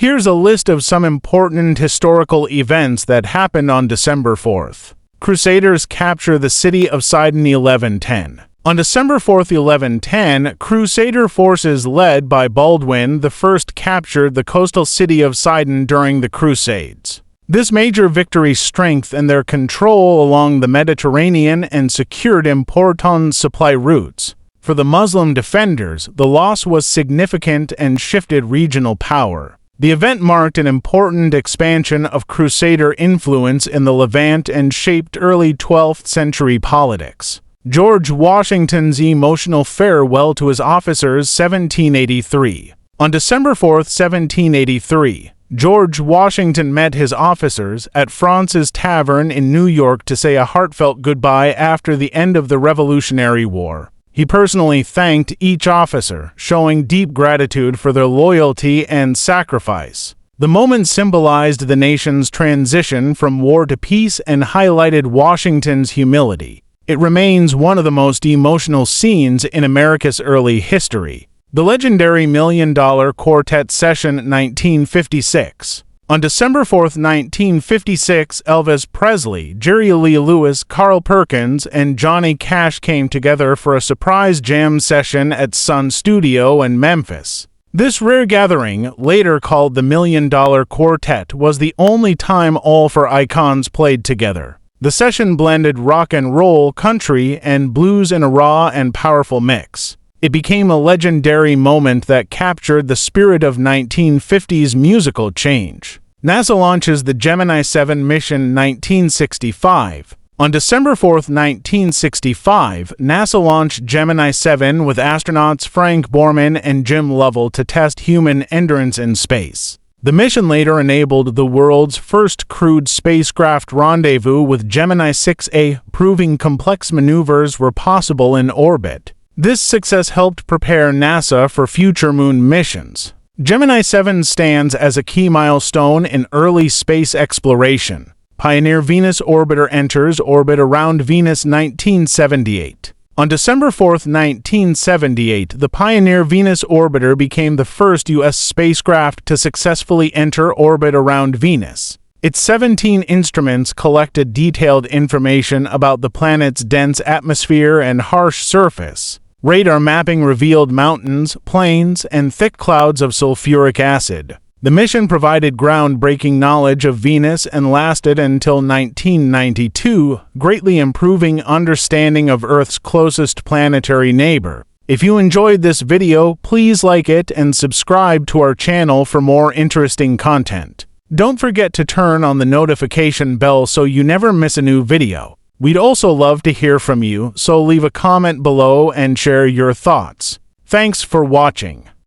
Here's a list of some important historical events that happened on December 4th. Crusaders capture the city of Sidon 1110. On December 4th, 1110, Crusader forces led by Baldwin I captured the coastal city of Sidon during the Crusades. This major victory strengthened their control along the Mediterranean and secured important supply routes. For the Muslim defenders, the loss was significant and shifted regional power. The event marked an important expansion of Crusader influence in the Levant and shaped early 12th century politics. George Washington's emotional farewell to his officers 1783. On December 4th, 1783, George Washington met his officers at France's Tavern in New York to say a heartfelt goodbye after the end of the Revolutionary War. He personally thanked each officer, showing deep gratitude for their loyalty and sacrifice. The moment symbolized the nation's transition from war to peace and highlighted Washington's humility. It remains one of the most emotional scenes in America's early history. The legendary $1 Million Quartet Session 1956. On December 4, 1956, Elvis Presley, Jerry Lee Lewis, Carl Perkins, and Johnny Cash came together for a surprise jam session at Sun Studio in Memphis. This rare gathering, later called the $1 Million Quartet, was the only time all four icons played together. The session blended rock and roll, country, and blues in a raw and powerful mix. It became a legendary moment that captured the spirit of 1950s musical change. NASA launches the Gemini 7 mission 1965. On December 4, 1965, NASA launched Gemini 7 with astronauts Frank Borman and Jim Lovell to test human endurance in space. The mission later enabled the world's first crewed spacecraft rendezvous with Gemini 6A, proving complex maneuvers were possible in orbit. This success helped prepare NASA for future moon missions. Gemini 7 stands as a key milestone in early space exploration. Pioneer Venus orbiter enters orbit around Venus 1978. On December 4, 1978, the Pioneer Venus orbiter became the first U.S. spacecraft to successfully enter orbit around Venus. Its 17 instruments collected detailed information about the planet's dense atmosphere and harsh surface. Radar mapping revealed mountains, plains, and thick clouds of sulfuric acid. The mission provided groundbreaking knowledge of Venus and lasted until 1992, greatly improving understanding of Earth's closest planetary neighbor. If you enjoyed this video, please like it and subscribe to our channel for more interesting content. Don't forget to turn on the notification bell so you never miss a new video. We'd also love to hear from you, so leave a comment below and share your thoughts. Thanks for watching.